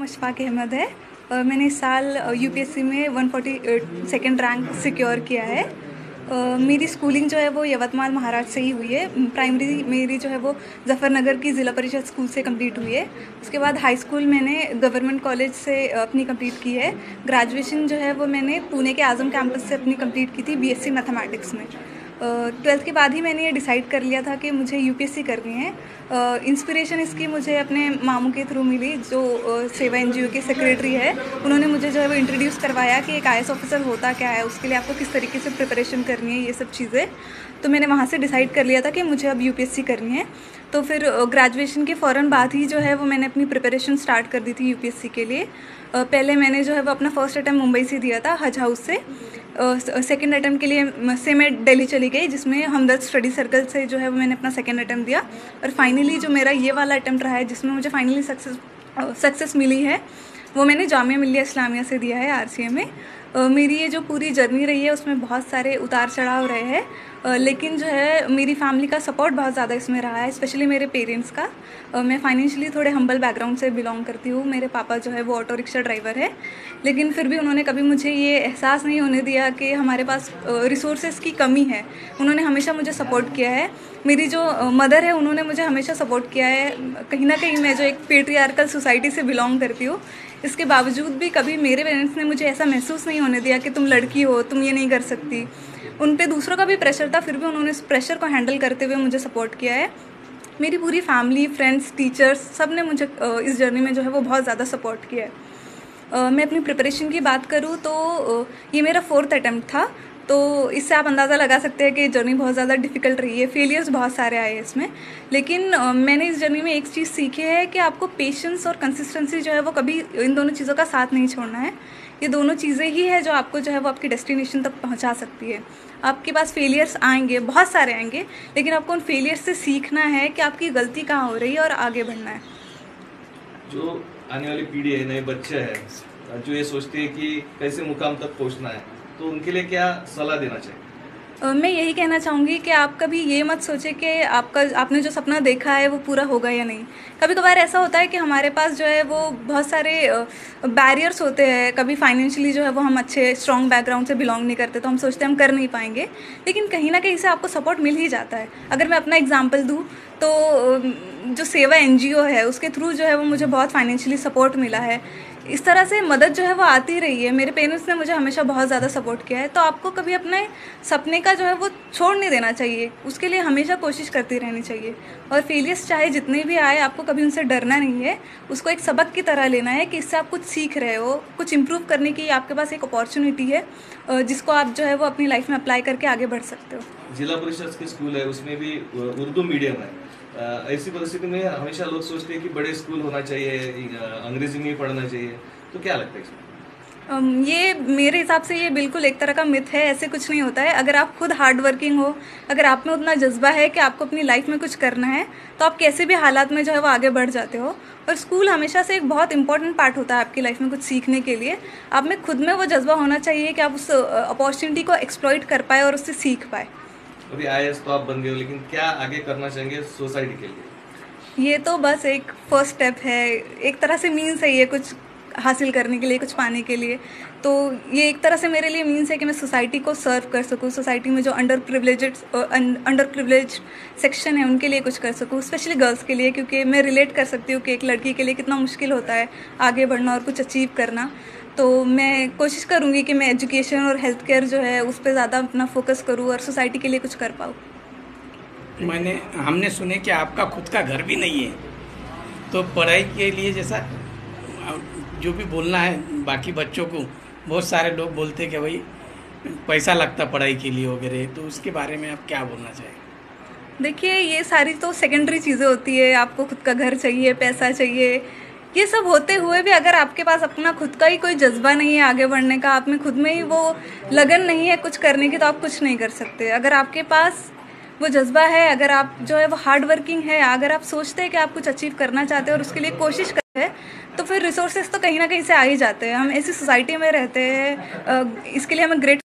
अशफाक अहमद है। मैंने इस साल यूपीएससी में 142nd रैंक सिक्योर किया है। मेरी स्कूलिंग जो है वो यवतमाल महाराष्ट्र से ही हुई है। प्राइमरी मेरी जो है वो जफ़रनगर की ज़िला परिषद स्कूल से कंप्लीट हुई है। उसके बाद हाई स्कूल मैंने गवर्नमेंट कॉलेज से अपनी कंप्लीट की है। ग्रेजुएशन जो है वो मैंने पुणे के आज़म कैंपस से अपनी कंप्लीट की थी बीएससी मैथमेटिक्स में। 12th के बाद ही मैंने ये डिसाइड कर लिया था कि मुझे यूपीएससी करनी है। इंस्पिरेशन इसकी मुझे अपने मामू के थ्रू मिली, जो सेवा एनजीओ के सेक्रेटरी है। उन्होंने मुझे जो है वो इंट्रोड्यूस करवाया कि एक आईएएस ऑफिसर होता क्या है, उसके लिए आपको किस तरीके से प्रिपरेशन करनी है, ये सब चीज़ें। तो मैंने वहाँ से डिसाइड कर लिया था कि मुझे अब यूपीएससी करनी है। तो फिर ग्रेजुएशन के फ़ौरन बाद ही जो है वो मैंने अपनी प्रिपरेशन स्टार्ट कर दी थी यूपीएससी के लिए। पहले मैंने जो है वो अपना फर्स्ट अटैम्प्ट मुंबई से दिया था, हज हाउस से। सेकेंड अटैम्प्ट के लिए से मैं दिल्ली चली गई, जिसमें हमदर्द स्टडी सर्कल से जो है वो मैंने अपना सेकेंड अटैम्प्ट दिया। और फाइनली जो मेरा ये वाला अटैम्प्ट रहा है, जिसमें मुझे फाइनली सक्सेस मिली है, वो मैंने जामिया मिल्लिया इस्लामिया से दिया है, आरसीए में। मेरी ये जो पूरी जर्नी रही है उसमें बहुत सारे उतार चढ़ाव रहे हैं, लेकिन जो है मेरी फैमिली का सपोर्ट बहुत ज़्यादा इसमें रहा है, स्पेशली मेरे पेरेंट्स का। मैं फाइनेंशियली थोड़े हम्बल बैकग्राउंड से बिलोंग करती हूँ। मेरे पापा जो है वो ऑटो रिक्शा ड्राइवर है, लेकिन फिर भी उन्होंने कभी मुझे ये एहसास नहीं होने दिया कि हमारे पास रिसोर्सेज की कमी है। उन्होंने हमेशा मुझे सपोर्ट किया है। मेरी जो मदर है, उन्होंने मुझे हमेशा सपोर्ट किया है। कहीं ना कहीं मैं जो एक पेट्रियार्कल सोसाइटी से बिलोंग करती हूँ, इसके बावजूद भी कभी मेरे पेरेंट्स ने मुझे ऐसा महसूस नहीं होने दिया कि तुम लड़की हो, तुम ये नहीं कर सकती। उन पे दूसरों का भी प्रेशर था, फिर भी उन्होंने इस प्रेशर को हैंडल करते हुए मुझे सपोर्ट किया है। मेरी पूरी फैमिली, फ्रेंड्स, टीचर्स, सब ने मुझे इस जर्नी में जो है वो बहुत ज़्यादा सपोर्ट किया है। मैं अपनी प्रिपरेशन की बात करूँ तो ये मेरा 4th अटैम्प्ट था, तो इससे आप अंदाज़ा लगा सकते हैं कि जर्नी बहुत ज़्यादा डिफ़िकल्ट रही है। फेलियर्स बहुत सारे आए हैं इसमें, लेकिन मैंने इस जर्नी में एक चीज़ सीखी है कि आपको पेशेंस और कंसिस्टेंसी जो है वो कभी इन दोनों चीज़ों का साथ नहीं छोड़ना है। ये दोनों चीज़ें ही है जो आपको जो है वो आपकी डेस्टिनेशन तक पहुंचा सकती है। आपके पास फेलियर्स आएंगे, बहुत सारे आएंगे, लेकिन आपको उन फेलियर्स से सीखना है कि आपकी गलती कहाँ हो रही है और आगे बढ़ना है। जो आने वाली पीढ़ी है, नए बच्चे हैं जो ये सोचते हैं कि कैसे मुकाम तक पहुंचना है, तो उनके लिए क्या सलाह देना चाहिए? मैं यही कहना चाहूँगी कि आप कभी ये मत सोचें कि आपने जो सपना देखा है वो पूरा होगा या नहीं। कभी कभार ऐसा होता है कि हमारे पास जो है वो बहुत सारे बैरियर्स होते हैं। कभी फाइनेंशियली जो है वो हम अच्छे स्ट्रॉन्ग बैकग्राउंड से बिलोंग नहीं करते, तो हम सोचते हैं हम कर नहीं पाएंगे, लेकिन कहीं ना कहीं से आपको सपोर्ट मिल ही जाता है। अगर मैं अपना एग्जाम्पल दूँ तो जो सेवा एनजीओ है, उसके थ्रू जो है वो मुझे बहुत फाइनेंशियली सपोर्ट मिला है। इस तरह से मदद जो है वो आती रही है। मेरे पेरेंट्स ने मुझे हमेशा बहुत ज़्यादा सपोर्ट किया है। तो आपको कभी अपने सपने का जो है वो छोड़ नहीं देना चाहिए, उसके लिए हमेशा कोशिश करती रहनी चाहिए। और फेलियर्स चाहे जितने भी आए, आपको कभी उनसे डरना नहीं है। उसको एक सबक की तरह लेना है कि इससे आप कुछ सीख रहे हो, कुछ इम्प्रूव करने की आपके पास एक अपॉर्चुनिटी है, जिसको आप जो है वो अपनी लाइफ में अप्लाई करके आगे बढ़ सकते हो। जिला परिषद के स्कूल है, उसमें भी उर्दू मीडियम है। ऐसी परिस्थिति में हमेशा लोग सोचते हैं कि बड़े स्कूल होना चाहिए, अंग्रेजी में ही पढ़ना चाहिए, तो क्या लगता है इसमें? ये मेरे हिसाब से ये बिल्कुल एक तरह का मिथ है। ऐसे कुछ नहीं होता है। अगर आप खुद हार्ड वर्किंग हो, अगर आप में उतना जज्बा है कि आपको अपनी लाइफ में कुछ करना है, तो आप कैसे भी हालात में जो है वो आगे बढ़ जाते हो। और स्कूल हमेशा से एक बहुत इंपॉर्टेंट पार्ट होता है आपकी लाइफ में कुछ सीखने के लिए। आप में खुद में वो जज्बा होना चाहिए कि आप उस अपॉर्चुनिटी को एक्सप्लॉइट कर पाए और उससे सीख पाए। अभी आईएएस तो आप बन गए हो, लेकिन क्या आगे करना चाहेंगे सोसाइटी के लिए? ये तो बस एक फर्स्ट स्टेप है, एक तरह से मीन्स है ये, कुछ हासिल करने के लिए, कुछ पाने के लिए। तो ये एक तरह से मेरे लिए मीन्स है कि मैं सोसाइटी को सर्व कर सकूँ, सोसाइटी में जो अंडर प्रिविलेज सेक्शन है उनके लिए कुछ कर सकूँ, स्पेशली गर्ल्स के लिए, क्योंकि मैं रिलेट कर सकती हूँ कि एक लड़की के लिए कितना मुश्किल होता है आगे बढ़ना और कुछ अचीव करना। तो मैं कोशिश करूँगी कि मैं एजुकेशन और हेल्थ केयर जो है उस पर ज़्यादा अपना फोकस करूँ और सोसाइटी के लिए कुछ कर पाऊँ। हमने सुने कि आपका खुद का घर भी नहीं है, तो पढ़ाई के लिए जैसा जो भी बोलना है बाकी बच्चों को, बहुत सारे लोग बोलते हैं कि भाई पैसा लगता पढ़ाई के लिए वगैरह, तो उसके बारे में आप क्या बोलना चाहेंगे? देखिए, ये सारी तो सेकेंडरी चीज़ें होती है। आपको खुद का घर चाहिए, पैसा चाहिए, ये सब होते हुए भी अगर आपके पास अपना खुद का ही कोई जज्बा नहीं है आगे बढ़ने का, आप में खुद में ही वो लगन नहीं है कुछ करने की, तो आप कुछ नहीं कर सकते। अगर आपके पास वो जज्बा है, अगर आप जो है वो हार्ड वर्किंग है, अगर आप सोचते हैं कि आप कुछ अचीव करना चाहते हैं और उसके लिए कोशिश करते हैं, तो फिर रिसोर्सेज तो कहीं ना कहीं से आ ही जाते हैं। हम ऐसी सोसाइटी में रहते हैं, इसके लिए हमें ग्रेट